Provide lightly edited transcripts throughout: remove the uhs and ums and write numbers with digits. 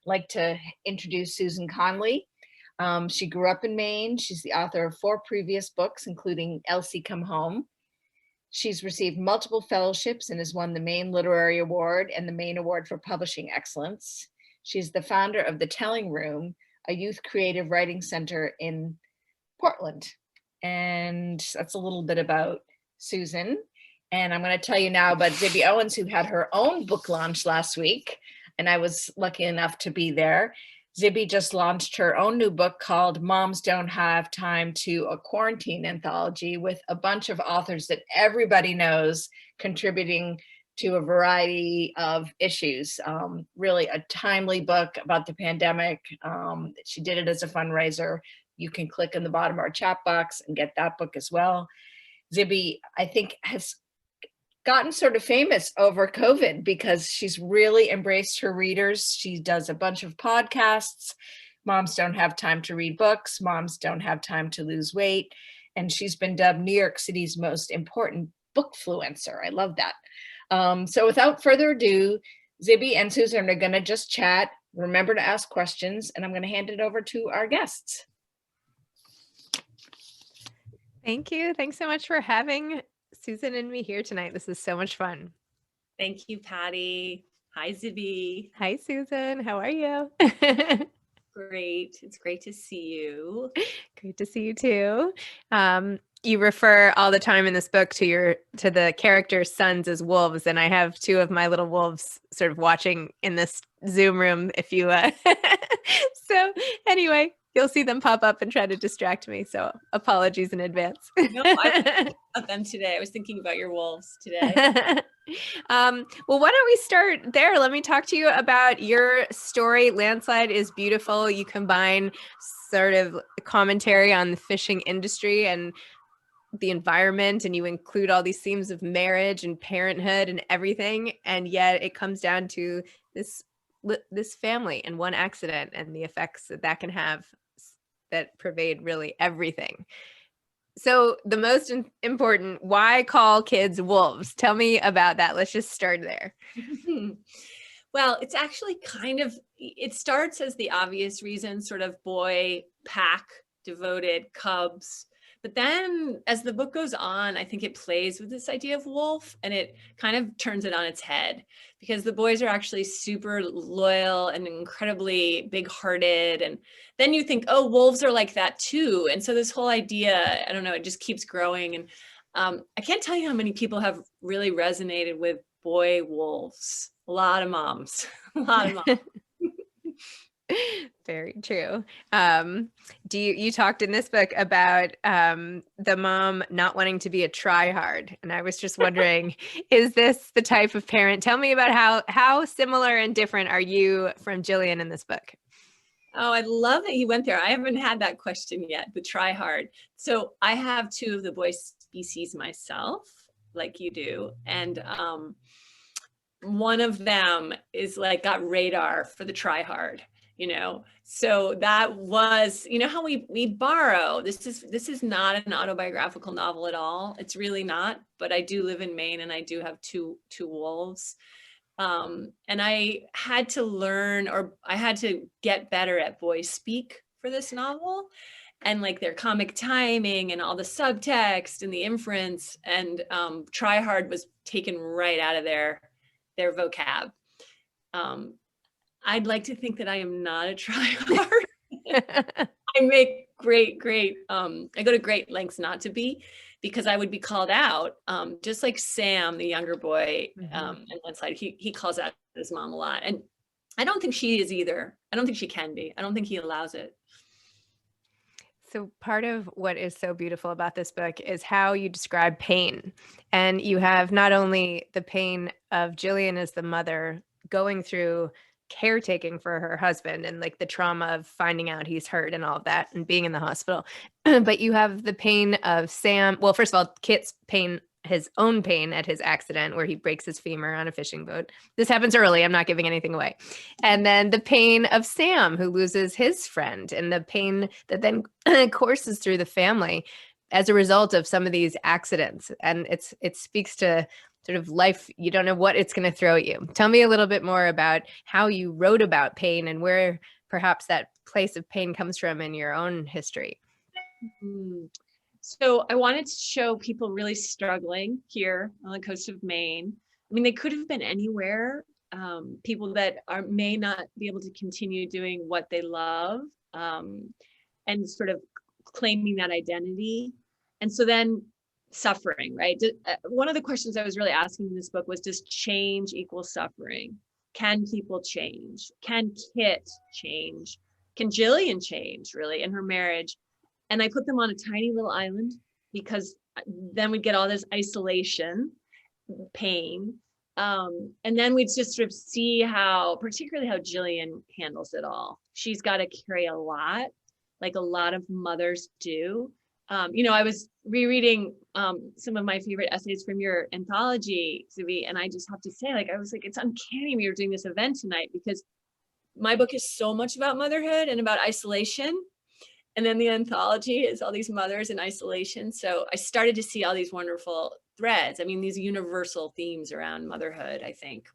like to introduce Susan Conley. She grew up in Maine. She's the author of 4 previous books, including Elsie Come Home. She's received multiple fellowships and has won the Maine Literary Award and the Maine Award for Publishing Excellence. She's the founder of The Telling Room, a youth creative writing center in Portland. And that's a little bit about Susan. And I'm going to tell you now about Zibby Owens, who had her own book launch last week, and I was lucky enough to be there. Zibby just launched her own new book called Moms Don't Have Time to, a quarantine anthology with a bunch of authors that everybody knows contributing to a variety of issues. Really a timely book about the pandemic. She did it as a fundraiser. You can click in the bottom of our chat box and get that book as well. Zibby, I think, has gotten sort of famous over COVID because she's really embraced her readers. She does a bunch of podcasts. Moms Don't Have Time to Read Books. Moms Don't Have Time to Lose Weight. And she's been dubbed New York City's most important bookfluencer. I love that. So without further ado, Zibby and Susan are going to just chat. Remember to ask questions, and I'm going to hand it over to our guests. Thank you. Thanks so much for having Susan and me here tonight. This is so much fun. Thank you, Patty. Hi, Zibby. Hi, Susan. How are you? Great. It's great to see you. Great to see you too. You refer all the time in this book to the characters' sons as wolves, and I have 2 of my little wolves sort of watching in this Zoom room. If you, so anyway. You'll see them pop up and try to distract me. So apologies in advance. No, I thought about them today. I was thinking about your wolves today. Well, why don't we start there? Let me talk to you about your story. Landslide is beautiful. You combine sort of commentary on the fishing industry and the environment, and you include all these themes of marriage and parenthood and everything. And yet it comes down to this family and one accident and the effects that can have that pervade really everything. So the most important, why call kids wolves? Tell me about that. Let's just start there. Well, it's actually it starts as the obvious reason, sort of boy, pack, devoted, cubs. But then as the book goes on, I think it plays with this idea of wolf, and it kind of turns it on its head, because the boys are actually super loyal and incredibly big-hearted. And then you think, oh, wolves are like that too. And so this whole idea, I don't know, it just keeps growing. And I can't tell you how many people have really resonated with boy wolves. A lot of moms, a lot of moms. Very true. You talked in this book about the mom not wanting to be a try-hard, and I was just wondering, is this the type of parent? Tell me about how similar and different are you from Jillian in this book? Oh, I love that you went there. I haven't had that question yet, the try-hard. So I have 2 of the boy species myself, like you do, and one of them is like got radar for the try-hard. So that was, how we borrow. This is not an autobiographical novel at all. It's really not, but I do live in Maine and I do have two wolves. And I had to learn, or I had to get better at boy speak for this novel, and like their comic timing and all the subtext and the inference, and try hard was taken right out of their vocab. I'd like to think that I am not a tryhard. I make great, I go to great lengths not to be, because I would be called out. Just like Sam, the younger boy, in Landslide, he calls out his mom a lot. And I don't think she is either. I don't think she can be. I don't think he allows it. So part of what is so beautiful about this book is how you describe pain. And you have not only the pain of Jillian as the mother going through caretaking for her husband and like the trauma of finding out he's hurt and all of that and being in the hospital, but you have the pain of Sam. Well, first of all, Kit's pain, his own pain at his accident where he breaks his femur on a fishing boat. This happens early. I'm not giving anything away. And then the pain of Sam, who loses his friend, and the pain that then courses through the family as a result of some of these accidents. And it speaks to sort of life, you don't know what it's going to throw at you. Tell me a little bit more about how you wrote about pain and where perhaps that place of pain comes from in your own history. Mm. So I wanted to show people really struggling here on the coast of Maine. I mean, they could have been anywhere. People that may not be able to continue doing what they love, and sort of claiming that identity. And so then suffering, right? One of the questions I was really asking in this book was, does change equal suffering? Can people change? Can Kit change? Can Jillian change, really, in her marriage? And I put them on a tiny little island, because then we'd get all this isolation, pain. And then we'd just sort of see particularly how Jillian handles it all. She's got to carry a lot, like a lot of mothers do. I was rereading some of my favorite essays from your anthology, Zibby, and I just have to say, I was like, it's uncanny we were doing this event tonight, because my book is so much about motherhood and about isolation. And then the anthology is all these mothers in isolation. So I started to see all these wonderful threads. I mean, these universal themes around motherhood, I think.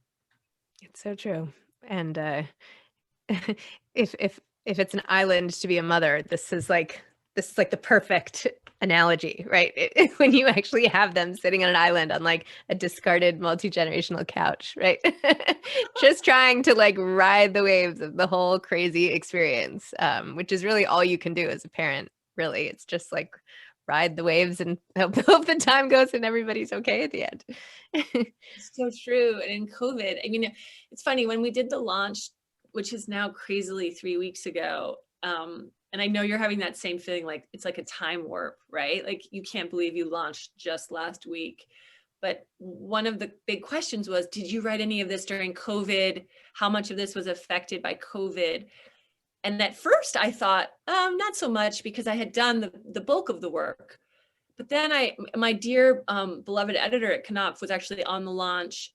It's so true. And if it's an island to be a mother, this is like the perfect analogy, right? When you actually have them sitting on an island on like a discarded multi-generational couch, right? Just trying to like ride the waves of the whole crazy experience, which is really all you can do as a parent, really. It's just like ride the waves and hope the time goes and everybody's okay at the end. So true. And in COVID, I mean, it's funny, when we did the launch, which is now crazily 3 weeks ago, and I know you're having that same feeling, like it's like a time warp, right? Like you can't believe you launched just last week. But one of the big questions was, did you write any of this during COVID? How much of this was affected by COVID? And at first I thought, not so much, because I had done the bulk of the work. But then my dear beloved editor at Knopf was actually on the launch,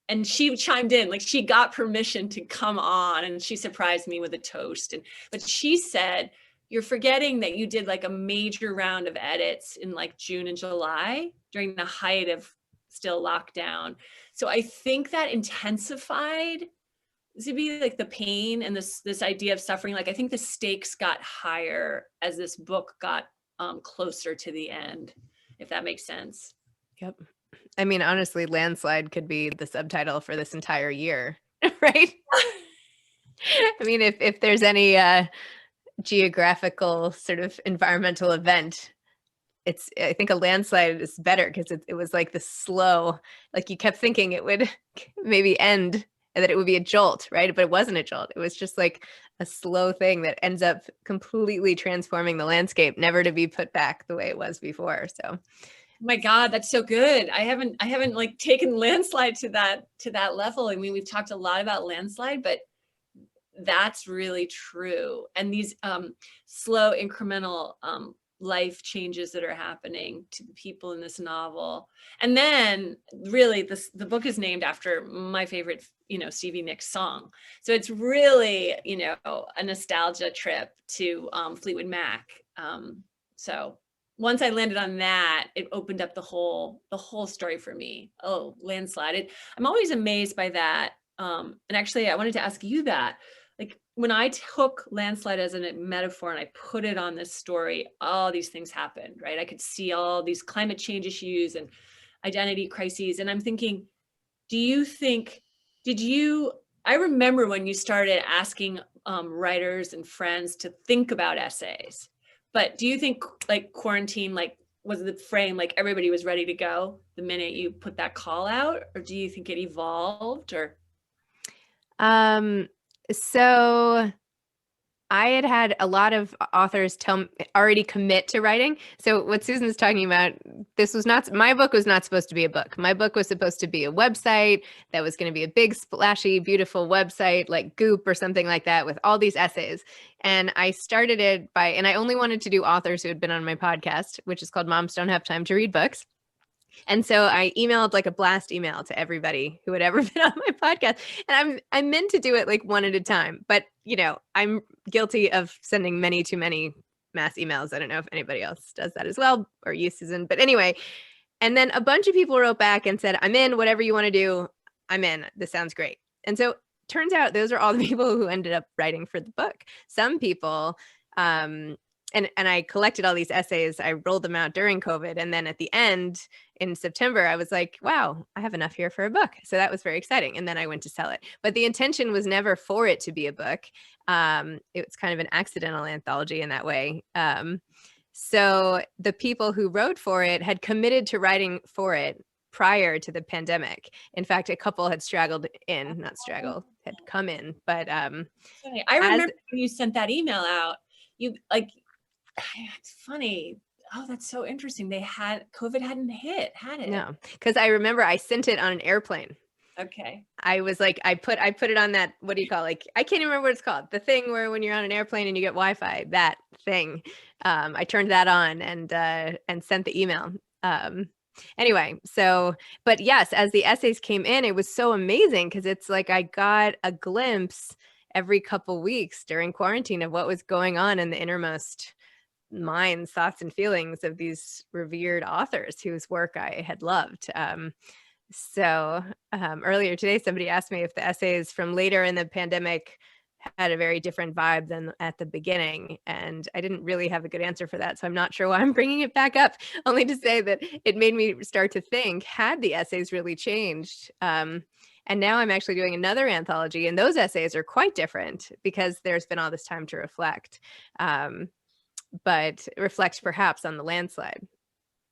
and she chimed in, like she got permission to come on, and she surprised me with a toast. But she said, you're forgetting that you did like a major round of edits in like June and July during the height of still lockdown. So I think that intensified, Zibby, like the pain and this idea of suffering. Like I think the stakes got higher as this book got closer to the end, if that makes sense. Yep. I mean, honestly, landslide could be the subtitle for this entire year, right? I mean, if there's any geographical sort of environmental event, I think a landslide is better, because it was like the slow, like you kept thinking it would maybe end and that it would be a jolt, right? But it wasn't a jolt. It was just like a slow thing that ends up completely transforming the landscape, never to be put back the way it was before. So, my God, that's so good. I haven't like taken landslide to that level. I mean, we've talked a lot about landslide, but that's really true. And these slow incremental life changes that are happening to the people in this novel. And then really the book is named after my favorite, Stevie Nicks song. So it's really, a nostalgia trip to Fleetwood Mac. So once I landed on that, it opened up the whole story for me. Oh, landslide. I'm always amazed by that. And actually, I wanted to ask you that. Like when I took landslide as a metaphor and I put it on this story, all these things happened, right? I could see all these climate change issues and identity crises. And I'm thinking, I remember when you started asking writers and friends to think about essays. But do you think like quarantine, like was the frame, like everybody was ready to go the minute you put that call out, or do you think it evolved? Or so I had a lot of authors already commit to writing. So what Susan's talking about, my book was not supposed to be a book. My book was supposed to be a website that was going to be a big, splashy, beautiful website like Goop or something like that with all these essays. And I started it and I only wanted to do authors who had been on my podcast, which is called Moms Don't Have Time to Read Books. And so I emailed like a blast email to everybody who had ever been on my podcast. And I'm meant to do it like one at a time, but I'm guilty of sending many too many mass emails. I don't know if anybody else does that as well, or you, Susan. But anyway, And then a bunch of people wrote back and said, I'm in, whatever you want to do, I'm in. This sounds great. And so turns out those are all the people who ended up writing for the book. Some people, and I collected all these essays. I rolled them out during COVID. And then at the end in September, I was like, wow, I have enough here for a book. So that was very exciting. And then I went to sell it. But the intention was never for it to be a book. It was kind of an accidental anthology in that way. So the people who wrote for it had committed to writing for it prior to the pandemic. In fact, a couple had had come in. But I remember when you sent that email out, you like, it's funny. Oh, that's so interesting. COVID hadn't hit, had it? No, because I remember I sent it on an airplane. Okay. I was like, I put it on that, what do you call, like, I can't even remember what it's called. The thing where when you're on an airplane and you get Wi-Fi, that thing. I turned that on and sent the email. Anyway, so, but yes, as the essays came in, it was so amazing because it's like I got a glimpse every couple weeks during quarantine of what was going on in the innermost minds, thoughts, and feelings of these revered authors whose work I had loved. So earlier today, somebody asked me if the essays from later in the pandemic had a very different vibe than at the beginning. And I didn't really have a good answer for that. So I'm not sure why I'm bringing it back up, only to say that it made me start to think, had the essays really changed? And now I'm actually doing another anthology, and those essays are quite different because there's been all this time to reflect, but reflect perhaps on the landslide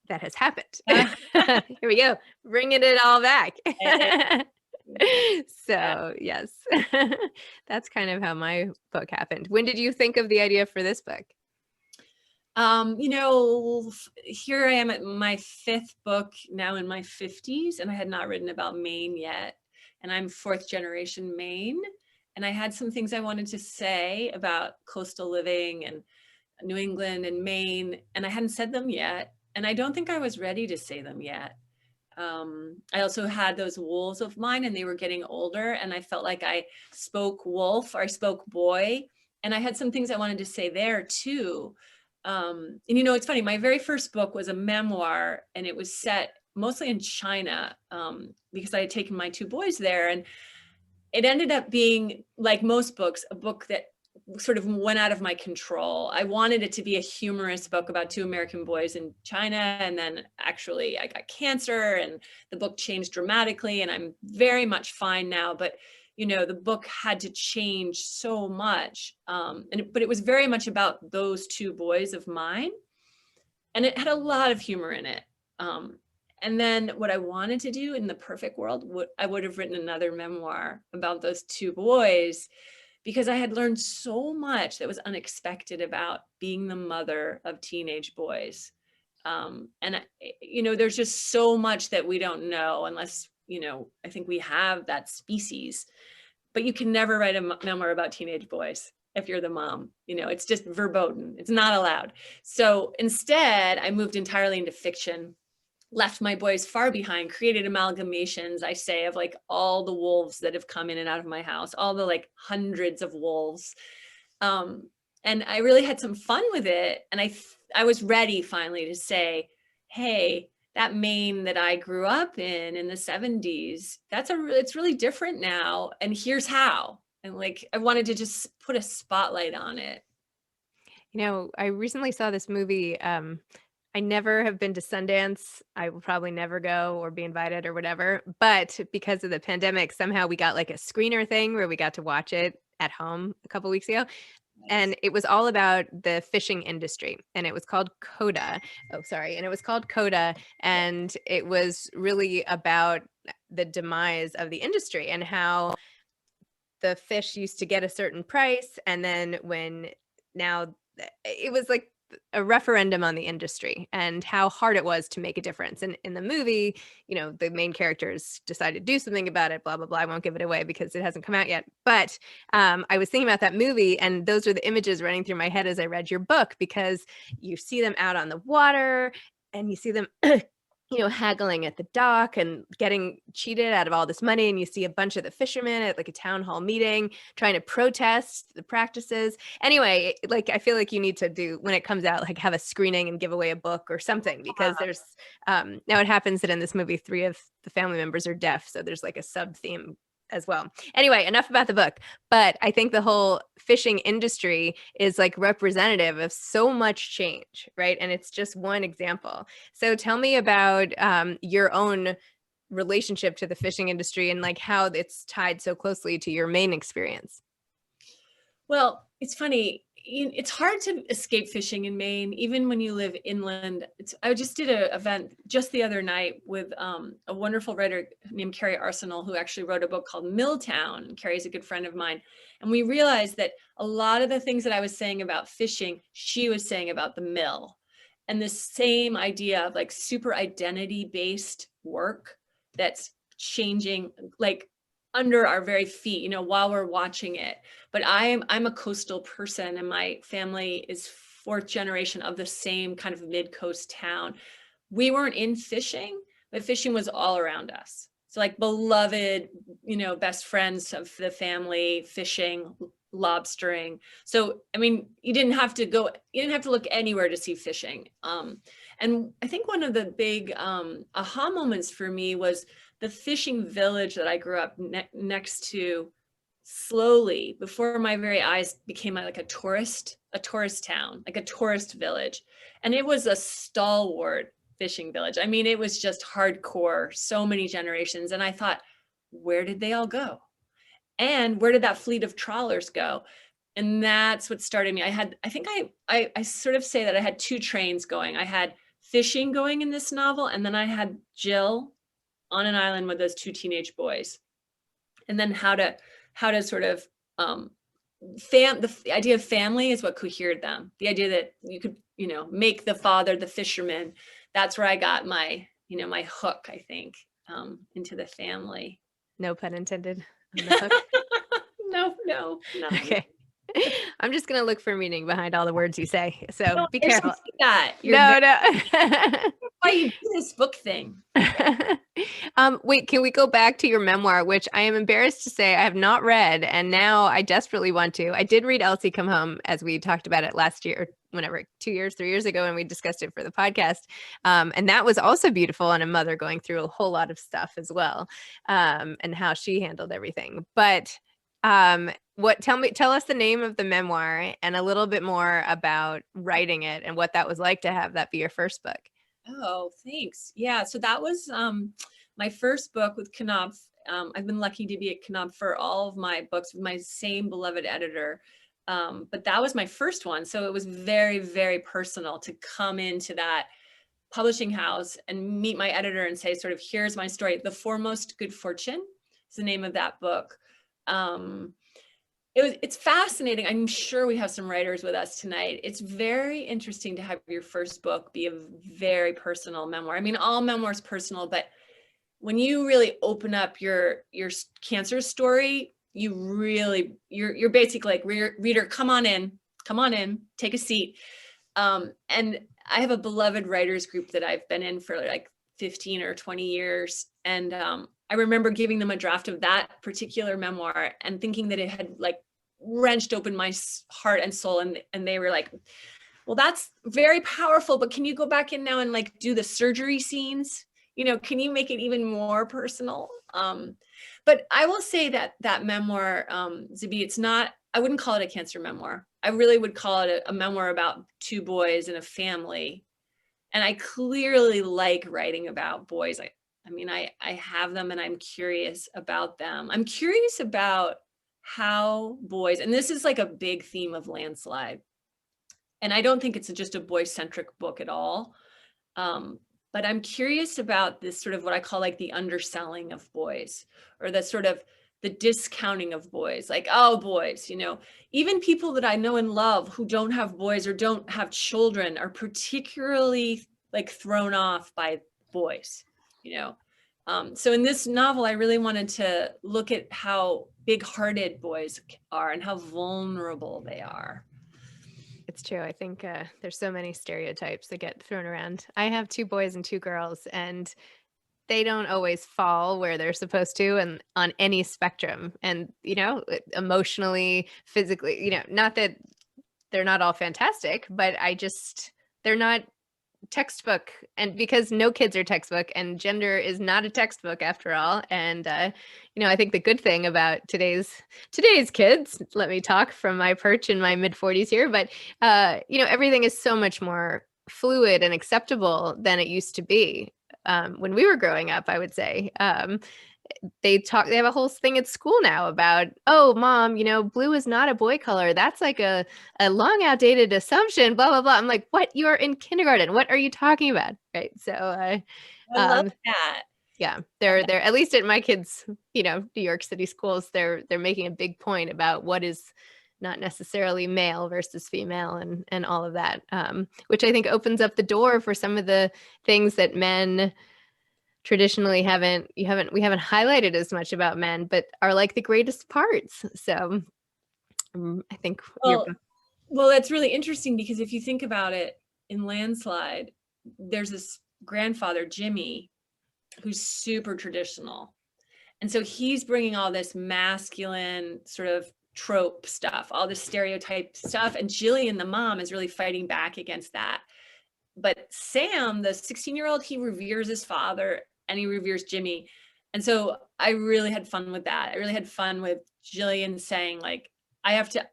that has happened. Here we go, bringing it all back. So yes, that's kind of how my book happened. When did you think of the idea for this book? Here I am at my 5th book, now in my 50s, and I had not written about Maine yet. And I'm 4th generation Maine. And I had some things I wanted to say about coastal living and New England and Maine, and I hadn't said them yet. And I don't think I was ready to say them yet. I also had those wolves of mine, and they were getting older, and I felt like I spoke wolf or I spoke boy. And I had some things I wanted to say there too. And it's funny, my very first book was a memoir, and it was set mostly in China because I had taken my 2 boys there. And it ended up being, like most books, a book that sort of went out of my control. I wanted it to be a humorous book about 2 American boys in China. And then actually I got cancer and the book changed dramatically, and I'm very much fine now. But, the book had to change so much. But it was very much about those 2 boys of mine. And it had a lot of humor in it. And then what I wanted to do in the perfect world, I would have written another memoir about those 2 boys, because I had learned so much that was unexpected about being the mother of teenage boys. There's just so much that we don't know unless, I think we have that species. But you can never write a memoir about teenage boys if you're the mom. It's just verboten. It's not allowed. So instead, I moved entirely into fiction, left my boys far behind, created amalgamations, I say, of like all the wolves that have come in and out of my house, all the like hundreds of wolves. And I really had some fun with it. And I was ready finally to say, hey, that Maine that I grew up in the 70s, it's really different now. And here's how. And like, I wanted to just put a spotlight on it. I recently saw this movie, I never have been to Sundance. I will probably never go or be invited or whatever. But because of the pandemic, somehow we got like a screener thing where we got to watch it at home a couple weeks ago. And it was all about the fishing industry, and it was called Coda. And it was called Coda. And it was really about the demise of the industry and how the fish used to get a certain price. And then it was like a referendum on the industry and how hard it was to make a difference. And in the movie, the main characters decided to do something about it, blah, blah, blah. I won't give it away because it hasn't come out yet. But I was thinking about that movie, and those are the images running through my head as I read your book, because you see them out on the water and you see them haggling at the dock and getting cheated out of all this money. And you see a bunch of the fishermen at like a town hall meeting trying to protest the practices. Anyway, like I feel like you need to do, when it comes out, like have a screening and give away a book or something, because there's now it happens that in this movie 3 of the family members are deaf, so there's like a sub theme as well. Anyway, enough about the book, but I think the whole fishing industry is like representative of so much change, right? And it's just one example. So tell me about your own relationship to the fishing industry and like how it's tied so closely to your Maine experience. Well, it's funny. It's hard to escape fishing in Maine, even when you live inland. I just did an event just the other night with a wonderful writer named Carrie Arsenal, who actually wrote a book called Milltown. Carrie's a good friend of mine. And we realized that a lot of the things that I was saying about fishing, she was saying about the mill. And the same idea of like super identity-based work that's changing, like under our very feet, while we're watching it. But I'm a coastal person, and my family is 4th generation of the same kind of mid-coast town. We weren't in fishing, but fishing was all around us. So like beloved, best friends of the family, fishing, lobstering. So, I mean, you didn't have to look anywhere to see fishing. And I think one of the big aha moments for me was the fishing village that I grew up next to, slowly before my very eyes became like a tourist town, like a tourist village. And it was a stalwart fishing village. I mean, it was just hardcore, so many generations. And I thought, where did they all go? And where did that fleet of trawlers go? And that's what started me. I sort of say that I had 2 trains going. I had fishing going in this novel, and then I had Jill on an island with those 2 teenage boys. And then how to sort of the idea of family is what cohered them. The idea that you could, make the father the fisherman. That's where I got my, my hook, I think, into the family. No pun intended on the hook. No. Okay. I'm just going to look for meaning behind all the words you say. So be careful. That. No. Why you do this book thing? Wait, can we go back to your memoir, which I am embarrassed to say I have not read, and now I desperately want to. I did read Elsie Come Home, as we talked about it last year, or whenever, 2 years, 3 years ago, and we discussed it for the podcast. And that was also beautiful, and a mother going through a whole lot of stuff as well, and how she handled everything. But tell us the name of the memoir and a little bit more about writing it and what that was like to have that be your first book. Oh, thanks. Yeah. So that was my first book with Knopf. I've been lucky to be at Knopf for all of my books with my same beloved editor. But that was my first one. So it was very, very personal to come into that publishing house and meet my editor and say, sort of, here's my story. The Foremost Good Fortune is the name of that book. It's fascinating. I'm sure we have some writers with us tonight. It's very interesting to have your first book be a very personal memoir. I mean, all memoirs personal, but when you really open up your cancer story, you're basically like, reader, come on in, take a seat. And I have a beloved writers group that I've been in for like 15 or 20 years. And I remember giving them a draft of that particular memoir and thinking that it had like wrenched open my heart and soul. And they were like, well, that's very powerful, but can you go back in now and like do the surgery scenes? Can you make it even more personal? But I will say that that memoir, Zibby, I wouldn't call it a cancer memoir. I really would call it a memoir about 2 boys and a family. And I clearly like writing about boys. I have them and I'm curious about them. I'm curious about how boys, and this is like a big theme of Landslide. And I don't think it's just a boy-centric book at all. But I'm curious about this sort of what I call like the underselling of boys, or the sort of the discounting of boys, like, oh, boys, even people that I know and love who don't have boys or don't have children are particularly like thrown off by boys, So in this novel, I really wanted to look at how big-hearted boys are and how vulnerable they are. It's true. I think there's so many stereotypes that get thrown around. I have 2 boys and 2 girls, and they don't always fall where they're supposed to, and on any spectrum. And, emotionally, physically, not that they're not all fantastic, but they're not textbook, and because no kids are textbook, and gender is not a textbook after all. And I think the good thing about today's kids, let me talk from my perch in my mid-40s here, but everything is so much more fluid and acceptable than it used to be when we were growing up, I would say. They have a whole thing at school now about, oh, mom, blue is not a boy color. That's like a long outdated assumption, blah, blah, blah. I'm like, what? You're in kindergarten. What are you talking about? Right. So I love that. Yeah, they're at least at my kids, New York City schools, they're making a big point about what is not necessarily male versus female and all of that, which I think opens up the door for some of the things that men traditionally we haven't highlighted as much about men, but are like the greatest parts. So I think well, that's really interesting, because if you think about it, in Landslide, there's this grandfather, Jimmy, who's super traditional. And so he's bringing all this masculine sort of trope stuff, all this stereotype stuff. And Jillian, the mom, is really fighting back against that. But Sam, the 16-year-old, he reveres his father and he reveres Jimmy. And so I really had fun with that. I really had fun with Jillian saying, like, I have to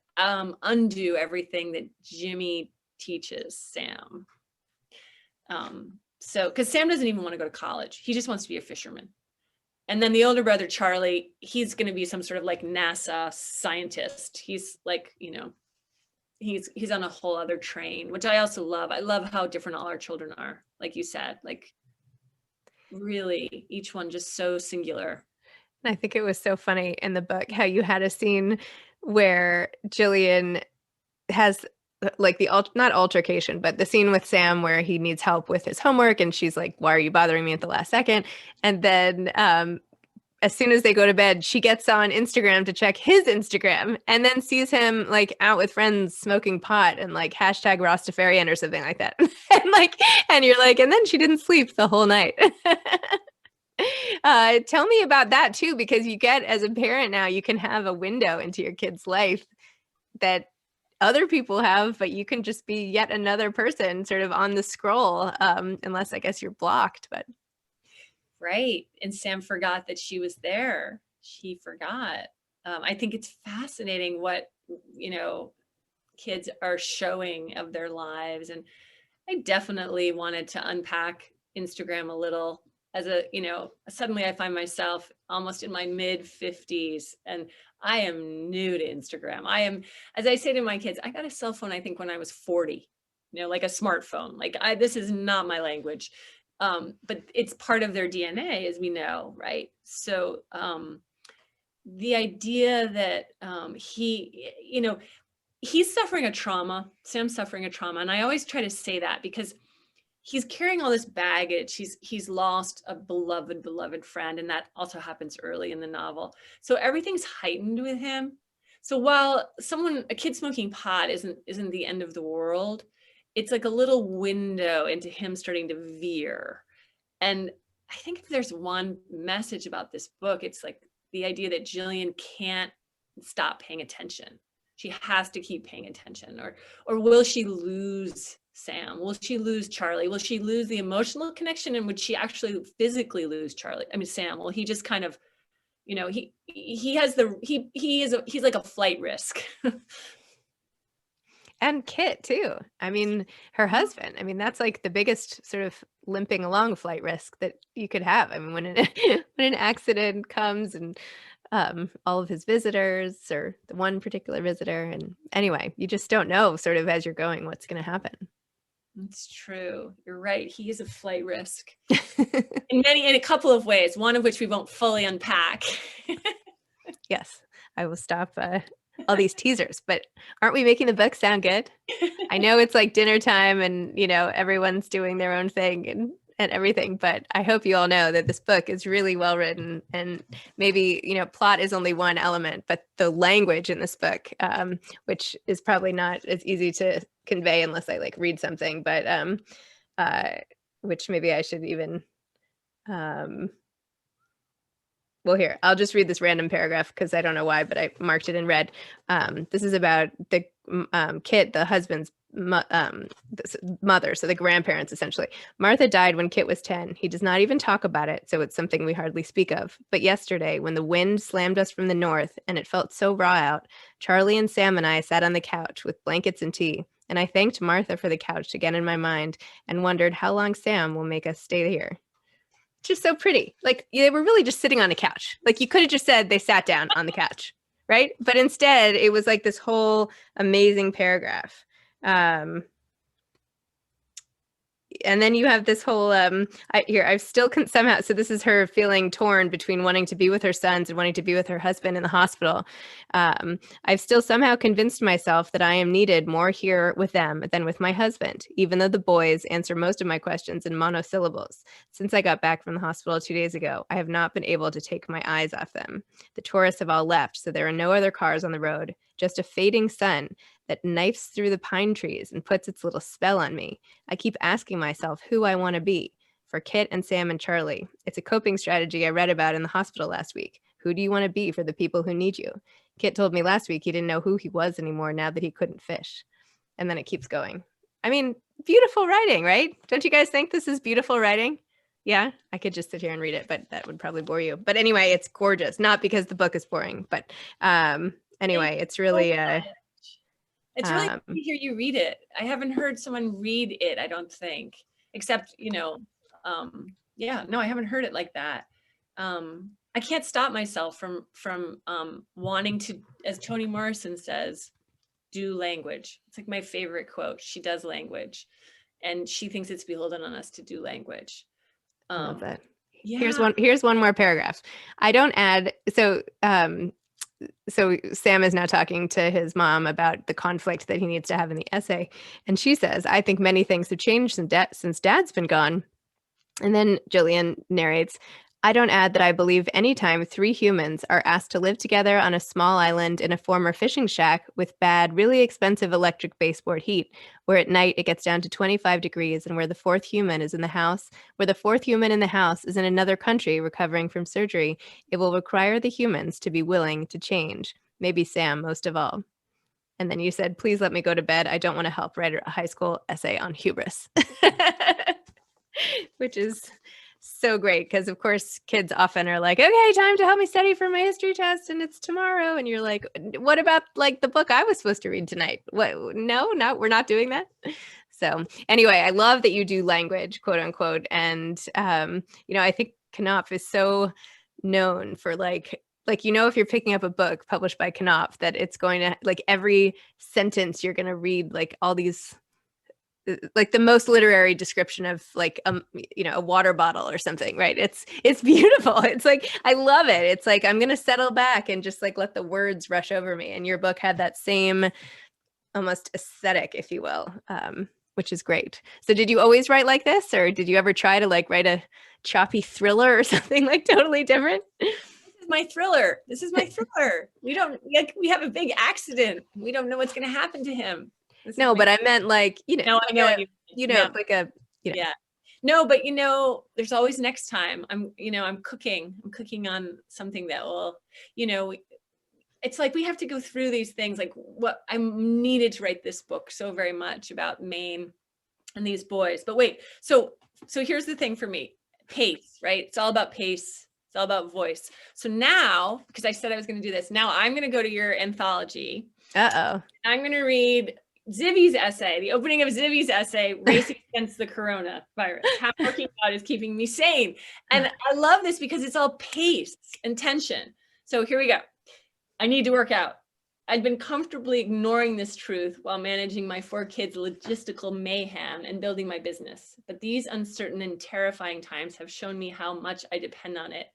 undo everything that Jimmy teaches Sam. So, because Sam doesn't even want to go to college. He just wants to be a fisherman. And then the older brother, Charlie, he's going to be some sort of like NASA scientist. He's like, he's on a whole other train, which I also love. I love how different all our children are. Like you said, like really each one just so singular. And I think it was so funny in the book how you had a scene where Jillian has like not altercation, but the scene with Sam where he needs help with his homework and she's like, why are you bothering me at the last second? And then as soon as they go to bed, she gets on Instagram to check his Instagram and then sees him like out with friends smoking pot and like hashtag Rastafarian or something like that. and you're like, and then she didn't sleep the whole night. Tell me about that too, because you get, as a parent now, you can have a window into your kid's life that other people have, but you can just be yet another person sort of on the scroll, unless I guess you're blocked. But right. And Sam forgot that she was there. She forgot. I think it's fascinating what, kids are showing of their lives. And I definitely wanted to unpack Instagram a little as suddenly I find myself almost in my mid 50s and I am new to Instagram. I am, as I say to my kids, I got a cell phone, I think when I was 40, like a smartphone, this is not my language. But it's part of their DNA, as we know, right? So the idea that he's suffering a trauma, Sam's suffering a trauma. And I always try to say that because he's carrying all this baggage. He's lost a beloved friend. And that also happens early in the novel. So everything's heightened with him. So while a kid smoking pot isn't the end of the world, it's like a little window into him starting to veer. And I think if there's one message about this book, it's like the idea that Jillian can't stop paying attention. She has to keep paying attention. Or will she lose Sam? Will she lose Charlie? Will she lose the emotional connection? And would she actually physically lose Sam? Will he just kind of, he's like a flight risk. And Kit too. I mean, her husband. I mean, that's like the biggest sort of limping along flight risk that you could have. I mean, when an accident comes and all of his visitors or the one particular visitor. And anyway, you just don't know sort of as you're going what's going to happen. It's true. You're right. He is a flight risk in a couple of ways, one of which we won't fully unpack. Yes, I will stop all these teasers, but aren't we making the book sound good? I know it's like dinner time and, everyone's doing their own thing. And and everything. But I hope you all know that this book is really well written, and maybe, plot is only one element, but the language in this book, which is probably not as easy to convey unless I like read something, but which maybe I should even, well, here, I'll just read this random paragraph because I don't know why, but I marked it in red. This is about the Kit, the husband's mother, so the grandparents, essentially. Martha died when Kit was 10. He does not even talk about it, so it's something we hardly speak of. But yesterday, when the wind slammed us from the north and it felt so raw out, Charlie and Sam and I sat on the couch with blankets and tea, and I thanked Martha for the couch again in my mind and wondered how long Sam will make us stay here. Just so pretty. Like, they were really just sitting on a couch. Like, you could have just said they sat down on the couch, right? But instead, it was like this whole amazing paragraph. And then you have this whole I've still somehow, so this is her feeling torn between wanting to be with her sons and wanting to be with her husband in the hospital. I've still somehow convinced myself that I am needed more here with them than with my husband, even though the boys answer most of my questions in monosyllables. Since I got back from the hospital 2 days ago, I have not been able to take my eyes off them. The tourists have all left, so there are no other cars on the road, just a fading sun that knifes through the pine trees and puts its little spell on me. I keep asking myself who I want to be for Kit and Sam and Charlie. It's a coping strategy I read about in the hospital last week. Who do you want to be for the people who need you? Kit told me last week he didn't know who he was anymore now that he couldn't fish. And then it keeps going. I mean, beautiful writing, right? Don't you guys think this is beautiful writing? Yeah, I could just sit here and read it, but that would probably bore you. But anyway, it's gorgeous. Not because the book is boring, but anyway, it's really... It's really good to hear you read it. I haven't heard someone read it, I don't think, except, yeah, no, I haven't heard it like that. I can't stop myself from wanting to, as Toni Morrison says, do language. It's like my favorite quote. She does language, and she thinks it's beholden on us to do language. I love that. Yeah. Here's one more paragraph. I don't add, so Sam is now talking to his mom about the conflict that he needs to have in the essay. And she says, I think many things have changed since Dad's been gone. And then Jillian narrates, I don't add that I believe anytime 3 humans are asked to live together on a small island in a former fishing shack with bad, really expensive electric baseboard heat, where at night it gets down to 25 degrees and where the 4th human is in the house, where the 4th human in the house is in another country recovering from surgery, it will require the humans to be willing to change. Maybe Sam most of all. And then you said, please let me go to bed. I don't want to help write a high school essay on hubris. Which is so great because, of course, kids often are like, okay, time to help me study for my history test and it's tomorrow. And you're like, what about like the book I was supposed to read tonight? What? No, we're not doing that. So anyway, I love that you do language, quote unquote. And, I think Knopf is so known for like, if you're picking up a book published by Knopf, that it's going to, like, every sentence you're going to read, like all these, like the most literary description of like a water bottle or something, right? It's beautiful. It's like, I love it. It's like, I'm gonna settle back and just like let the words rush over me. And your book had that same almost aesthetic, if you will, which is great. So did you always write like this, or did you ever try to like write a choppy thriller or something like totally different? My thriller. This is my thriller. We have a big accident. We don't know what's going to happen to him. No, but I meant like, No, I know. Yeah. No, but there's always next time. I'm cooking on something that will, it's like we have to go through these things. Like what I needed to write this book so very much about Maine and these boys. But wait, so here's the thing for me, pace, right? It's all about pace. It's all about voice. So now, because I said I was going to do this, now I'm going to go to your anthology. Uh-oh. I'm going to read Zibby's essay, the opening of Zibby's essay, Racing Against the Coronavirus. How working out is keeping me sane. And I love this because it's all pace and tension. So here we go. I need to work out. I'd been comfortably ignoring this truth while managing my 4 kids' logistical mayhem and building my business. But these uncertain and terrifying times have shown me how much I depend on it,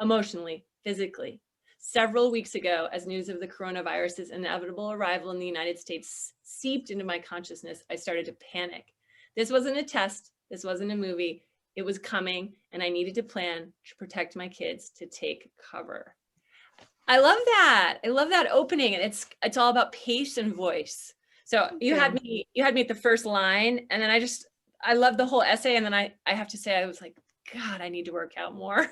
emotionally, physically. Several weeks ago, as news of the coronavirus's inevitable arrival in the United States seeped into my consciousness, I started to panic. This wasn't a test. This wasn't a movie. It was coming, and I needed to plan to protect my kids to take cover. I love that. I love that opening, and it's all about pace and voice. So you had me at the first line, and then I loved the whole essay, and then I have to say I was like, God, I need to work out more.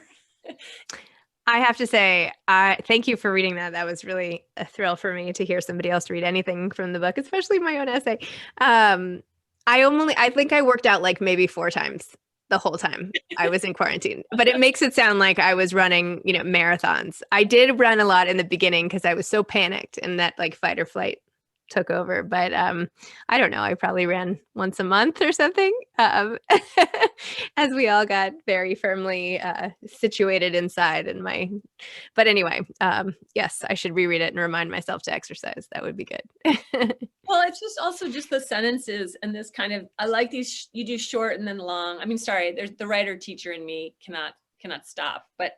I have to say, I thank you for reading that. That was really a thrill for me to hear somebody else read anything from the book, especially my own essay. I think I worked out like maybe 4 times the whole time I was in quarantine, but it makes it sound like I was running, marathons. I did run a lot in the beginning because I was so panicked and that like fight or flight took over. But I don't know. I probably ran once a month or something as we all got very firmly situated inside. But anyway, yes, I should reread it and remind myself to exercise. That would be good. Well, it's just also just the sentences and this kind of, I like these, you do short and then long. I mean, sorry, there's the writer teacher in me cannot stop, but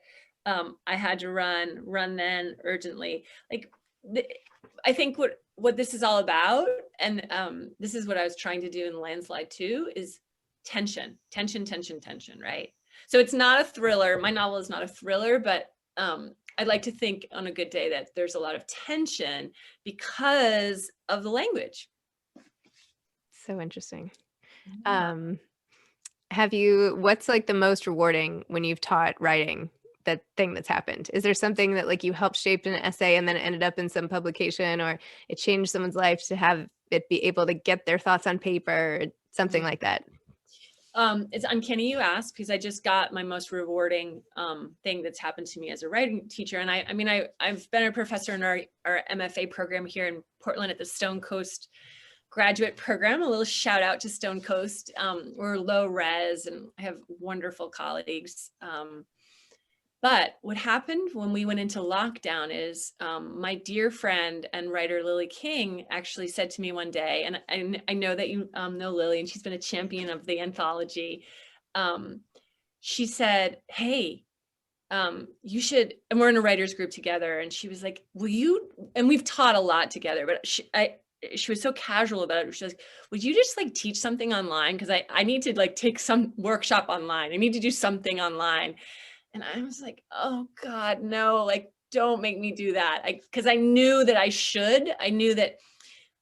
I had to run then urgently. Like, I think what this is all about, and this is what I was trying to do in Landslide too, is tension, right? So it's not a thriller. My novel is not a thriller, but I'd like to think on a good day that there's a lot of tension because of the language. So interesting. Yeah. What's like the most rewarding when you've taught writing, that thing that's happened? Is there something that like you helped shape an essay and then it ended up in some publication, or it changed someone's life to have it be able to get their thoughts on paper, or something like that? It's uncanny you ask, because I just got my most rewarding thing that's happened to me as a writing teacher. And I've been a professor in our MFA program here in Portland at the Stone Coast graduate program. A little shout out to Stone Coast. We're low res and I have wonderful colleagues. But what happened when we went into lockdown is my dear friend and writer Lily King actually said to me one day, and I know that you know Lily, and she's been a champion of the anthology. She said, hey, you should, and we're in a writer's group together, and she was like, will you, and we've taught a lot together, but she was so casual about it. She was like, would you just like teach something online? Because I need to like take some workshop online. I need to do something online. And I was like, oh God, no, like, don't make me do that. Because I knew that I should. I knew that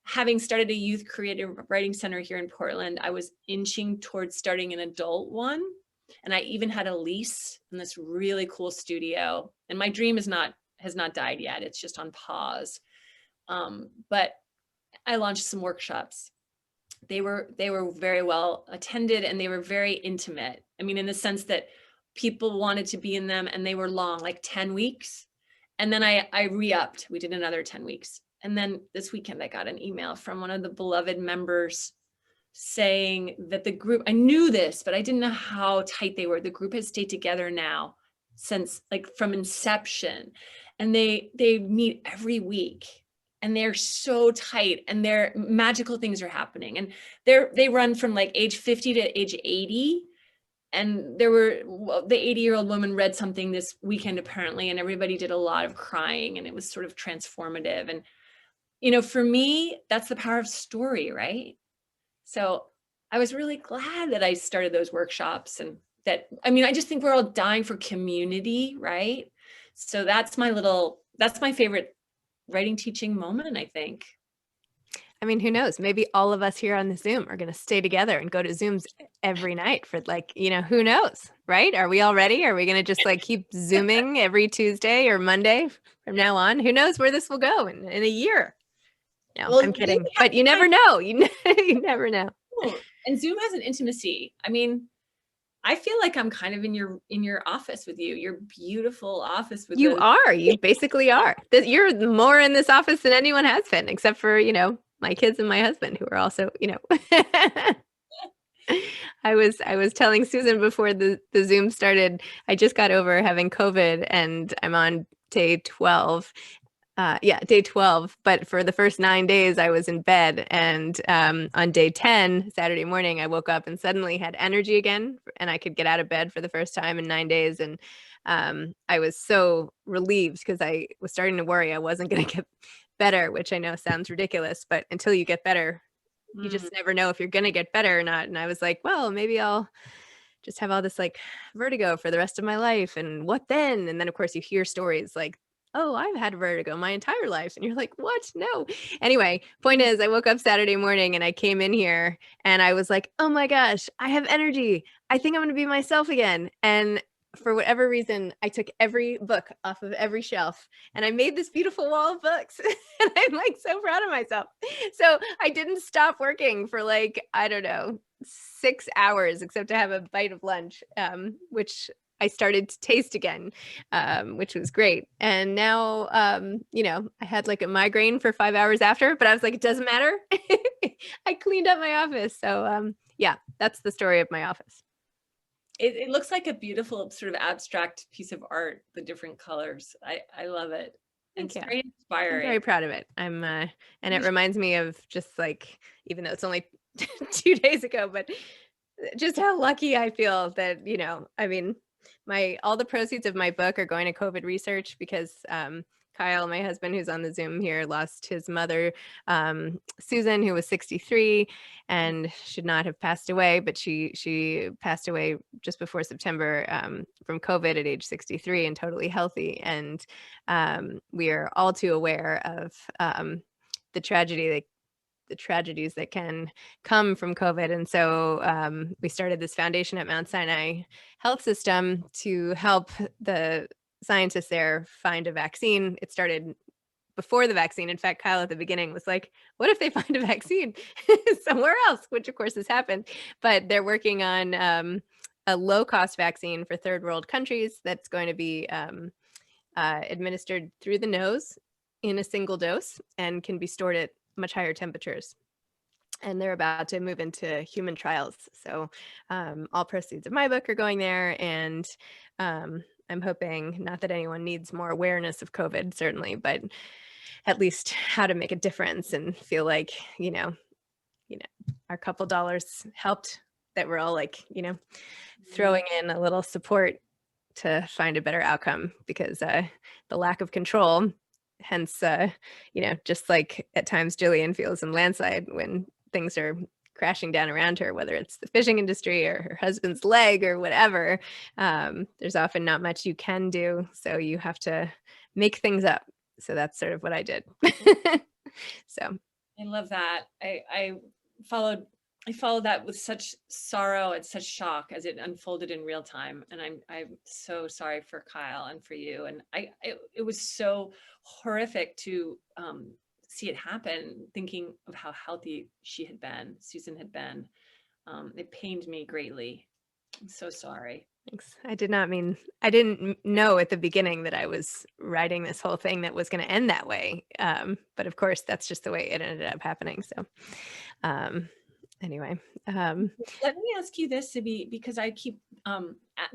having started a youth creative writing center here in Portland, I was inching towards starting an adult one. And I even had a lease in this really cool studio. And my dream has not died yet. It's just on pause. But I launched some workshops. They were very well attended, and they were very intimate. I mean, in the sense that people wanted to be in them, and they were long, like 10 weeks. And then I re-upped. We did another 10 weeks. And then this weekend I got an email from one of the beloved members saying that the group, I knew this, but I didn't know how tight they were. The group has stayed together now since like from inception, and they meet every week, and they're so tight, and their magical things are happening. And they run from like age 50 to age 80. And the 80-year-old woman read something this weekend apparently, and everybody did a lot of crying, and it was sort of transformative. And for me, that's the power of story, right? So I was really glad that I started those workshops, and I just think we're all dying for community, right? So that's my favorite writing teaching moment, I think. I mean, who knows? Maybe all of us here on the Zoom are going to stay together and go to Zooms every night for who knows, right? Are we all ready? Are we going to just like keep Zooming every Tuesday or Monday from now on? Who knows where this will go in a year? No, well, I'm kidding. But you never know. You never know. And Zoom has an intimacy. I mean, I feel like I'm kind of in your office with you, your beautiful office with you. You basically are. You're more in this office than anyone has been, except for, my kids and my husband, who are also, I was telling Susan before the Zoom started, I just got over having COVID and I'm on day 12. Day 12. But for the first 9 days I was in bed, and on day 10, Saturday morning, I woke up and suddenly had energy again, and I could get out of bed for the first time in 9 days. And I was so relieved, because I was starting to worry I wasn't going to get better, which I know sounds ridiculous, but until you get better, you just never know if you're going to get better or not. And I was like, well, maybe I'll just have all this like vertigo for the rest of my life. And what then? And then of course you hear stories like, oh, I've had vertigo my entire life. And you're like, what? No. Anyway, point is, I woke up Saturday morning and I came in here and I was like, oh my gosh, I have energy. I think I'm going to be myself again. And for whatever reason, I took every book off of every shelf and I made this beautiful wall of books. And I'm like so proud of myself. So I didn't stop working for like, I don't know, 6 hours, except to have a bite of lunch, which I started to taste again, which was great. And now, you know, I had like a migraine for 5 hours after, but I was like, it doesn't matter. I cleaned up my office. So yeah, that's the story of my office. It looks like a beautiful sort of abstract piece of art, the different colors. I love it. Thank you. It's very I'm inspiring. very proud of it. And it reminds me of just like, even though it's only 2 days ago, but just how lucky I feel that, you know, I mean, all the proceeds of my book are going to COVID research because Kyle, my husband, who's on the Zoom here, lost his mother, Susan, who was 63 and should not have passed away, but she passed away just before September from COVID at age 63 and totally healthy. And we are all too aware of the tragedies that can come from COVID. And so we started this foundation at Mount Sinai Health System to help the scientists there find a vaccine. It started before the vaccine. In fact, Kyle at the beginning was like, what if they find a vaccine somewhere else, which of course has happened. But they're working on a low-cost vaccine for third world countries that's going to be administered through the nose in a single dose and can be stored at much higher temperatures. And they're about to move into human trials. So all proceeds of my book are going there. And I'm hoping, not that anyone needs more awareness of COVID, certainly, but at least how to make a difference and feel like, you know, our couple dollars helped, that we're all like, you know, throwing in a little support to find a better outcome, because the lack of control, hence, you know, just like at times Jillian feels in Landslide when things are crashing down around her, whether it's the fishing industry or her husband's leg or whatever, there's often not much you can do. So you have to make things up. So that's sort of what I did. So I love that. I followed that with such sorrow and such shock as it unfolded in real time. And I'm so sorry for Kyle and for you. And it was so horrific to see it happen, thinking of how healthy Susan had been. It pained me greatly. I'm so sorry. Thanks. I didn't know at the beginning that I was writing this whole thing that was going to end that way. But of course, that's just the way it ended up happening. So anyway. Let me ask you this, Zibby, because I keep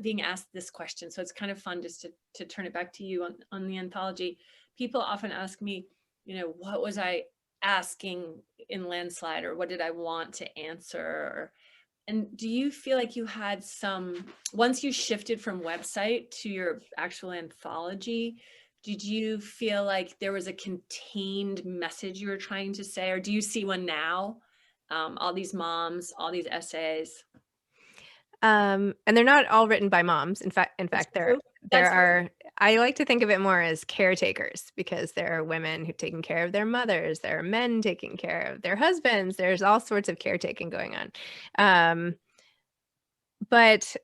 being asked this question. So it's kind of fun just to turn it back to you on the anthology. People often ask me, you know, what was I asking in Landslide, or what did I want to answer? And do you feel like you had once you shifted from website to your actual anthology, did you feel like there was a contained message you were trying to say, or do you see one now? All these moms, all these essays. And they're not all written by moms. In fact, there are, I like to think of it more as caretakers, because there are women who've taken care of their mothers, there are men taking care of their husbands, there's all sorts of caretaking going on. But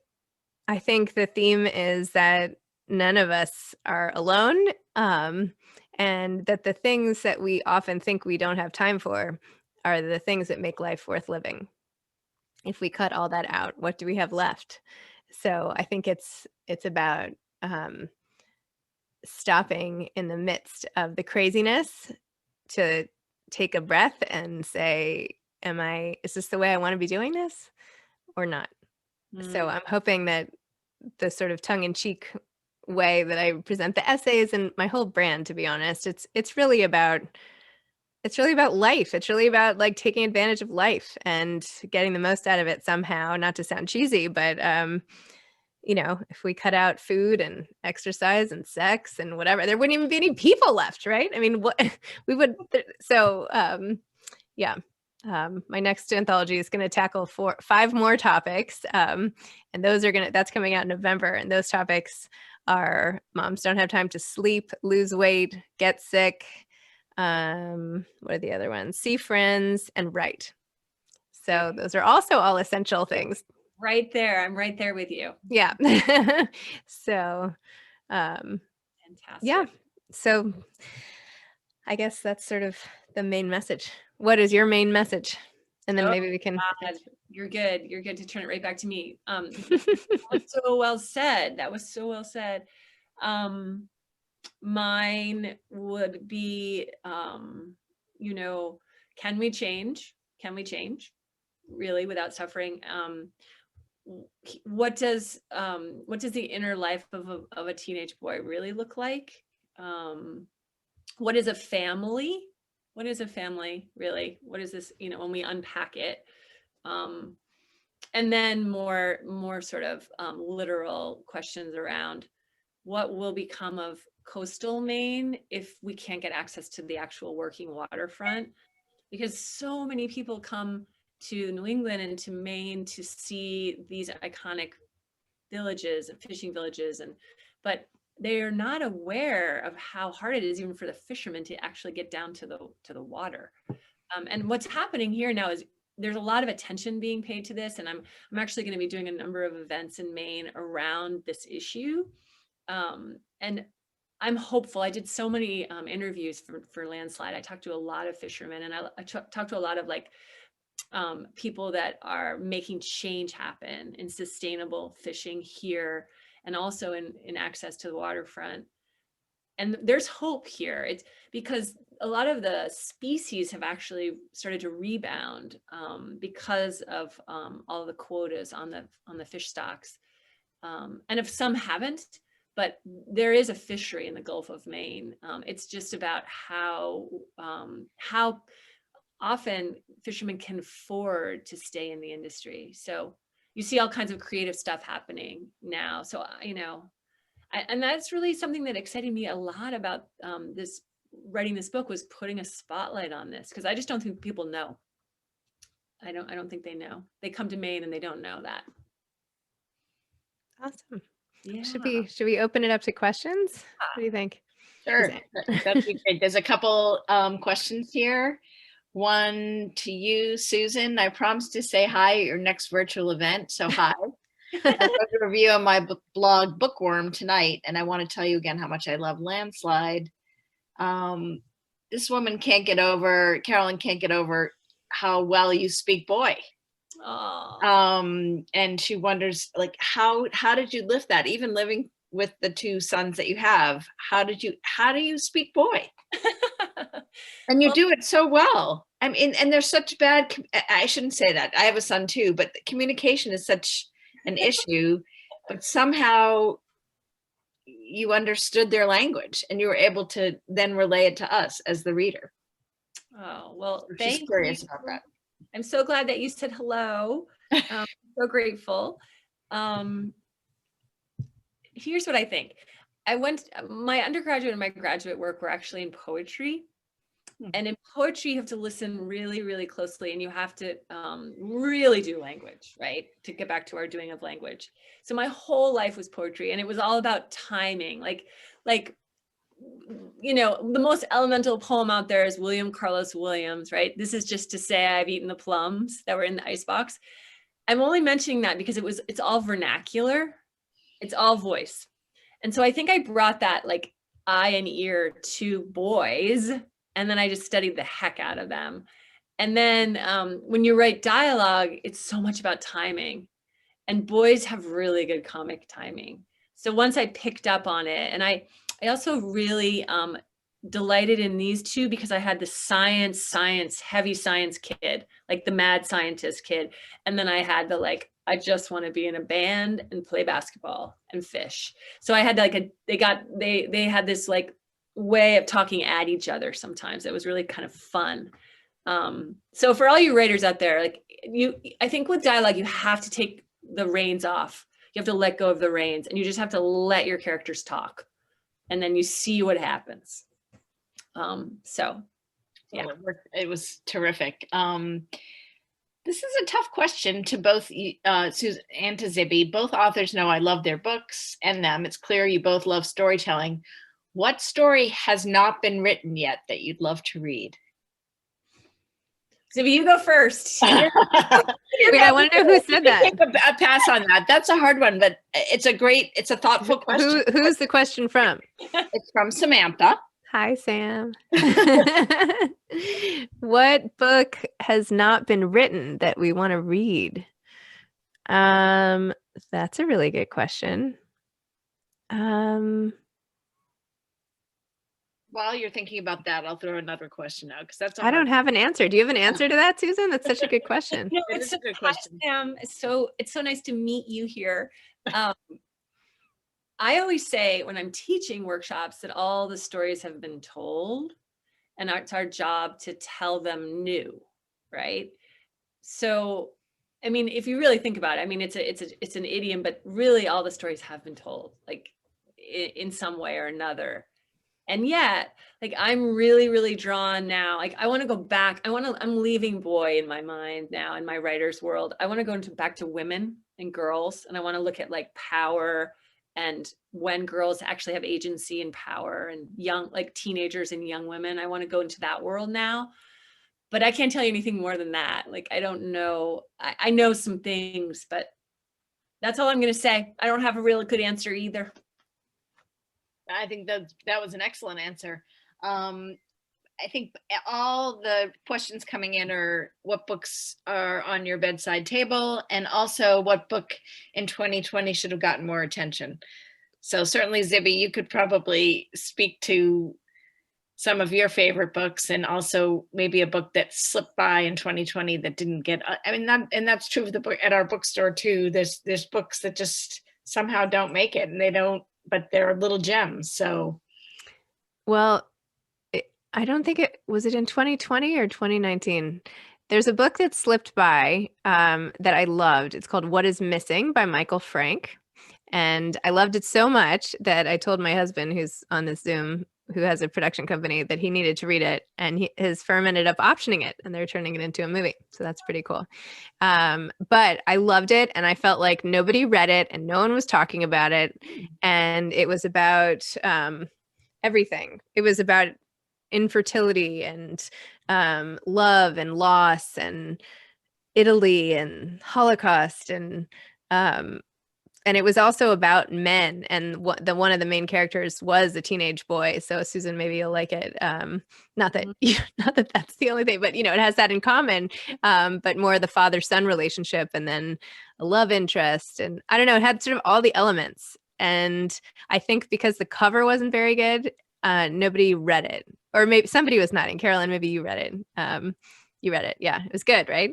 I think the theme is that none of us are alone, and that the things that we often think we don't have time for are the things that make life worth living. If we cut all that out, what do we have left? So I think it's about stopping in the midst of the craziness to take a breath and say, is this the way I want to be doing this or not? So I'm hoping that the sort of tongue-in-cheek way that I present the essays and my whole brand, to be honest, it's really about life. It's really about like taking advantage of life and getting the most out of it somehow, not to sound cheesy, but you know, if we cut out food and exercise and sex and whatever, there wouldn't even be any people left, right? I mean, what we would, so yeah, My next anthology is going to tackle 5 more topics. And that's coming out in November. And those topics are moms don't have time to sleep, lose weight, get sick. What are the other ones? See friends and write. So those are also all essential things. Right there. I'm right there with you. Yeah. So, Fantastic. yeah. So I guess that's sort of the main message. What is your main message? And then maybe we can. God, you're good. You're good to turn it right back to me. That was so well said. That was so well said. Mine would be, you know, can we change? Can we change really without suffering? What does the inner life of a teenage boy really look like? What is a family? What is a family really? What is this, you know, when we unpack it? And then more sort of literal questions around what will become of coastal Maine if we can't get access to the actual working waterfront, because so many people come to New England and to Maine to see these iconic villages and fishing villages, but they are not aware of how hard it is even for the fishermen to actually get down to the water. And what's happening here now is there's a lot of attention being paid to this, and I'm actually going to be doing a number of events in Maine around this issue. And I'm hopeful. I did so many interviews for Landslide. I talked to a lot of fishermen, and I talked to a lot of people that are making change happen in sustainable fishing here, and also in access to the waterfrnt. And there's hope here. It's because a lot of the species have actually started to rebound because of all the quotas on the fish stocks. And if some haven't, but there is a fishery in the Gulf of Maine. It's just about how often fishermen can afford to stay in the industry. So you see all kinds of creative stuff happening now. So, you know, and that's really something that excited me a lot about writing this book, was putting a spotlight on this, because I just don't think people know. I don't think they know. They come to Maine and they don't know that. Awesome. Yeah. Should we open it up to questions? What do you think? Sure, that'd be great. There's a couple questions here. One to you, Susan. I promised to say hi at your next virtual event, so hi. I wrote a review on my blog Bookworm tonight, and I want to tell you again how much I love Landslide. This woman Carolyn can't get over how well you speak boy. And she wonders, like, how did you lift that, even living with the 2 sons that you have? How do you speak boy? And you do it so well. I mean, and there's such bad, I shouldn't say that, I have a son too, but communication is such an issue, but somehow you understood their language and you were able to then relay it to us as the reader. Oh, well, She's curious about that. I'm so glad that you said hello. So grateful. Here's what I think. My undergraduate and my graduate work were actually in poetry. And in poetry, you have to listen really, really closely, and you have to really do language, right? To get back to our doing of language. So my whole life was poetry, and it was all about timing. Like, you know, the most elemental poem out there is William Carlos Williams, right? This is just to say I've eaten the plums that were in the icebox. I'm only mentioning that because it's all vernacular. It's all voice. And so I think I brought that like eye and ear to boys, and then I just studied the heck out of them. And then when you write dialogue, it's so much about timing, and boys have really good comic timing. So once I picked up on it, and I also really delighted in these 2 because I had the heavy science kid, like the mad scientist kid. And then I had the I just want to be in a band and play basketball and fish. So I had they had this way of talking at each other sometimes. It was really kind of fun. So for all you writers out there, I think with dialogue, you have to take the reins off. You have to let go of the reins, and you just have to let your characters talk, and then you see what happens. So Yeah. It was terrific. This is a tough question to both Susan and to Zibby. Both authors know I love their books and them. It's clear you both love storytelling. What story has not been written yet that you'd love to read? Zibby, you go first. Wait, I want to know who said that. Take a pass on that. That's a hard one, but it's a thoughtful question. Who's the question from? It's from Samantha. Hi, Sam. What book has not been written that we want to read? That's a really good question. While you're thinking about that, I'll throw another question out because that's. I don't have an answer. Do you have an answer to that, Susan? That's such a good question. No, It it's is so a good hi, question. Sam. It's so nice to meet you here. I always say when I'm teaching workshops that all the stories have been told, and it's our job to tell them new, right? So, I mean, if you really think about it, I mean, it's an idiom, but really all the stories have been told, like in some way or another. And yet, like, I'm really, really drawn now. Like, I want to go back. I'm leaving boy in my mind now in my writer's world. I want to go back to women and girls. And I want to look at like power and when girls actually have agency and power and young, like teenagers and young women. I want to go into that world now. But I can't tell you anything more than that. Like, I don't know. I know some things, but that's all I'm going to say. I don't have a really good answer either. I think that was an excellent answer. I think all the questions coming in are what books are on your bedside table, and also what book in 2020 should have gotten more attention. So certainly, Zibby, you could probably speak to some of your favorite books, and also maybe a book that slipped by in 2020 that didn't get. I mean, and that's true of the book at our bookstore too. There's books that just somehow don't make it, and they don't. But they're little gems. So, well, I don't think was it in 2020 or 2019. There's a book that slipped by that I loved. It's called What is Missing by Michael Frank. And I loved it so much that I told my husband, who's on this Zoom, who has a production company, that he needed to read it. And his firm ended up optioning it, and they're turning it into a movie. So that's pretty cool. But I loved it, and I felt like nobody read it and no one was talking about it. And it was about everything. It was about infertility and love and loss and Italy and Holocaust and it was also about men, and one of the main characters was a teenage boy. So Susan, maybe you'll like it. Not that that's the only thing, but it has that in common. But more the father-son relationship, and then a love interest, and I don't know. It had sort of all the elements, and I think because the cover wasn't very good, nobody read it, or maybe somebody was nodding. Carolyn, maybe you read it. You read it, yeah. It was good, right?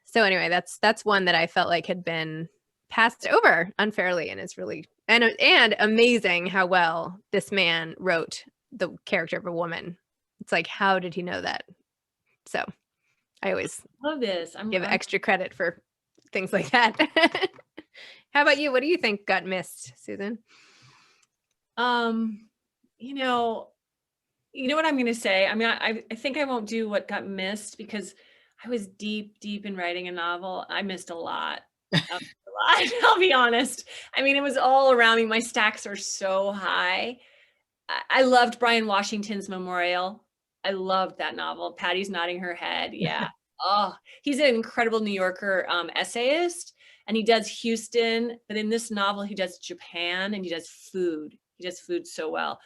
So anyway, that's one that I felt like had been passed over unfairly, and it's really and amazing how well this man wrote the character of a woman. It's like, how did he know that? So I always love this. Give extra credit for things like that. How about you? What do you think got missed, Susan? You know what I'm going to say? I mean, I think I won't do what got missed because I was deep in writing a novel. I missed a lot. I'll be honest. I mean, it was all around me. My stacks are so high. I loved Brian Washington's Memorial. I loved that novel. Patty's nodding her head. Yeah. Oh, he's an incredible New Yorker essayist, and he does Houston, but in this novel, he does Japan, and he does food. He does food so well.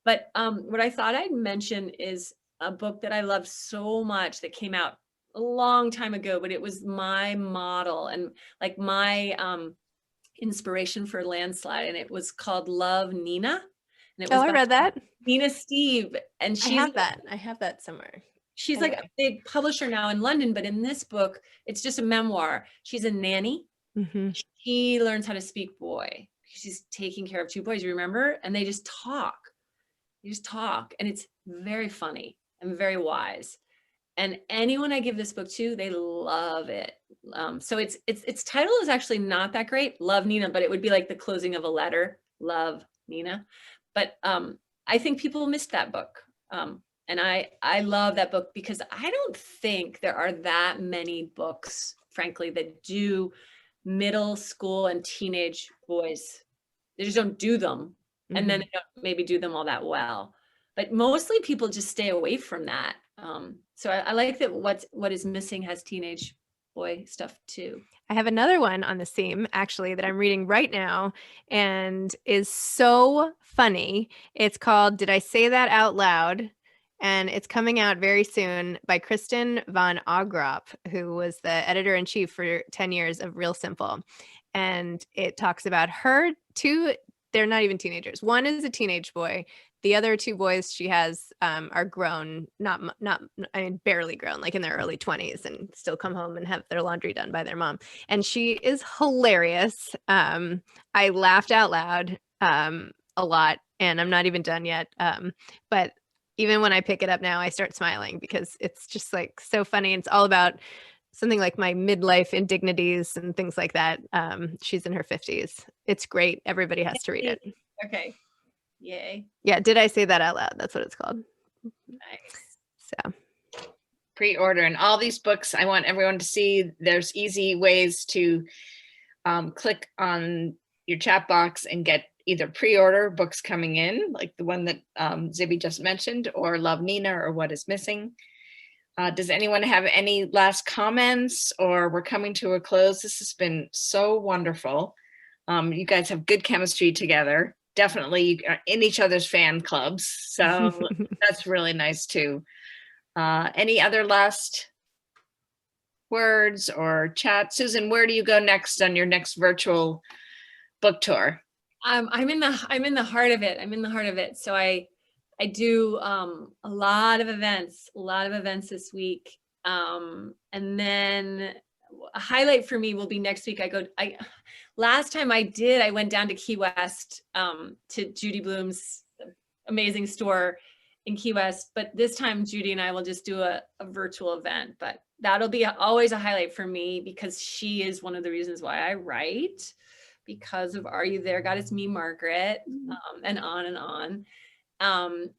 But what I thought I'd mention is a book that I loved so much that came out a long time ago, but it was my model and like my inspiration for Landslide, and it was called Love, Nina. And it was I read that. Nina Steve, and I have that somewhere. She's like a big publisher now in London, but in this book, it's just a memoir. She's a nanny. Mm-hmm. She learns how to speak boy. She's taking care of two boys, you remember? And they just talk. You just talk, and it's very funny and very wise. And anyone I give this book to, they love it. So its title is actually not that great, Love, Nina, but it would be like the closing of a letter, Love, Nina. But I think people missed that book. And I love that book because I don't think there are that many books, frankly, that do middle school and teenage boys. They just don't do them. And then they don't maybe do them all that well. But mostly people just stay away from that. So I like that what is missing has teenage boy stuff too. I have another one on the theme actually that I'm reading right now and is so funny. It's called Did I Say That Out Loud? And it's coming out very soon by Kristen von Agrop, who was the editor-in-chief for 10 years of Real Simple. And it talks about her two, they're not even teenagers. One is a teenage boy. The other two boys she has are grown, barely grown, like in their early 20s, and still come home and have their laundry done by their mom. And she is hilarious. I laughed out loud a lot, and I'm not even done yet. But even when I pick it up now, I start smiling because it's just like so funny. It's all about something like my midlife indignities and things like that. She's in her 50s. It's great. Everybody has to read it. Okay. Yay. Yeah. Did I say that out loud? That's what it's called. Nice. So pre-order. And all these books, I want everyone to see there's easy ways to click on your chat box and get either pre-order books coming in, like the one that Zibby just mentioned, or Love Nina, or What is Missing. Does anyone have any last comments, or we're coming to a close? This has been so wonderful. You guys have good chemistry together. Definitely in each other's fan clubs. So that's really nice too. Any other last words or chat? Susan, where do you go next on your next virtual book tour? I'm in the heart of it. I'm in the heart of it. So I do a lot of events this week. And then a highlight for me will be next week. Last time I went down to Key West to Judy Bloom's amazing store in Key West. But this time Judy and I will just do a virtual event. But that'll be always a highlight for me because she is one of the reasons why I write. Because of Are You There, God, It's Me, Margaret, and on and on.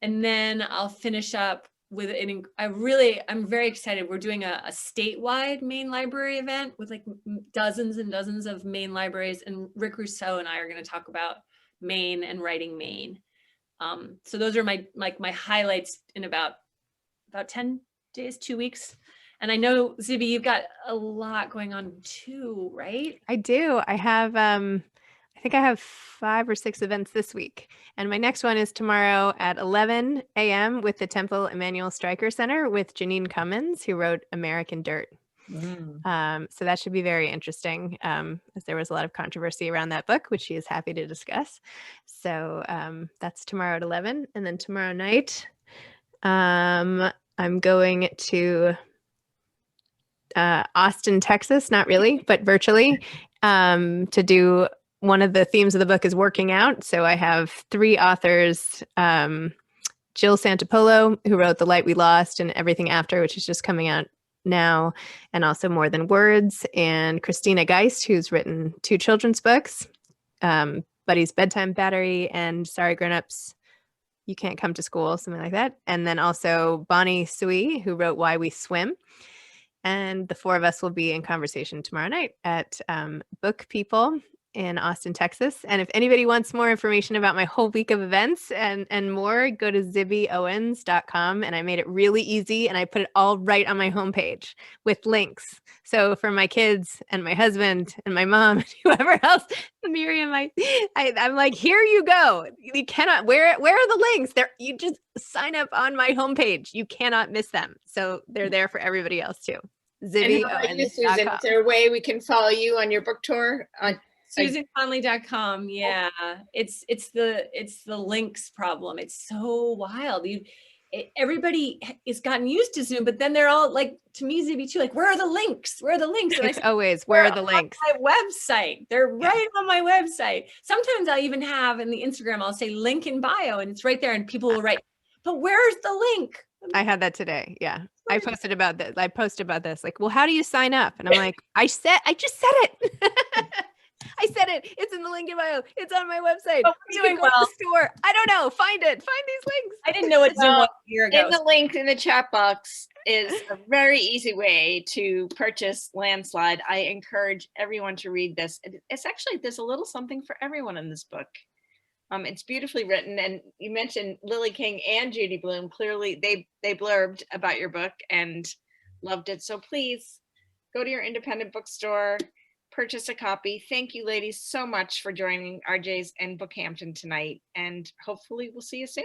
And then I'll finish up with I'm very excited. We're doing a statewide Maine library event with like dozens and dozens of Maine libraries, and Rick Rousseau and I are going to talk about Maine and writing Maine. So those are my highlights in about 10 days, 2 weeks. And I know, Zibby, you've got a lot going on too, right? I do. I have, I think I have 5 or 6 events this week. And my next one is tomorrow at 11 a.m. with the Temple Emmanuel Stryker Center with Janine Cummins, who wrote American Dirt. So that should be very interesting, as there was a lot of controversy around that book, which she is happy to discuss. So that's tomorrow at 11. And then tomorrow night, I'm going to Austin, Texas, not really, but virtually, to do one of the themes of the book is working out. So I have 3 authors, Jill Santopolo, who wrote The Light We Lost and Everything After, which is just coming out now, and also More Than Words, and Christina Geist, who's written 2 children's books, Buddy's Bedtime Battery and Sorry Grown-Ups, You Can't Come to School, something like that. And then also Bonnie Sui, who wrote Why We Swim. And the 4 of us will be in conversation tomorrow night at Book People in Austin, Texas. And if anybody wants more information about my whole week of events and more, go to zibbyowens.com. And I made it really easy, and I put it all right on my homepage with links. So for my kids and my husband and my mom and whoever else, Miriam, I'm like, here you go. You cannot, where are the links? You just sign up on my homepage. You cannot miss them. So they're there for everybody else too. Zibby Owens. Susan, is there a way we can follow you on your book tour? SusanConley.com. Yeah, it's the links problem. It's so wild. Everybody has gotten used to Zoom, but then they're all like, to me, Zibby too, like, where are the links? Where are the links? And it's always, where are the links? On my website. They're right on my website. Sometimes I'll even have in the Instagram, I'll say link in bio, and it's right there, and people will write, but where's the link? I had that today. Yeah. I posted about this. Like, well, how do you sign up? And I'm like, I just said it. I said it. It's in the link in bio. It's on my website. Oh, we're You can doing go to well. the store. I don't know. Find it. Find these links. I didn't know what Zoom was a year ago. In the link in the chat box is a very easy way to purchase Landslide. I encourage everyone to read this. It's actually, there's a little something for everyone in this book. It's beautifully written, and you mentioned Lily King and Judy Blume. Clearly, they blurbed about your book and loved it. So please go to your independent bookstore, purchase a copy. Thank you, ladies, so much for joining RJ's and BookHampton tonight, and hopefully we'll see you soon.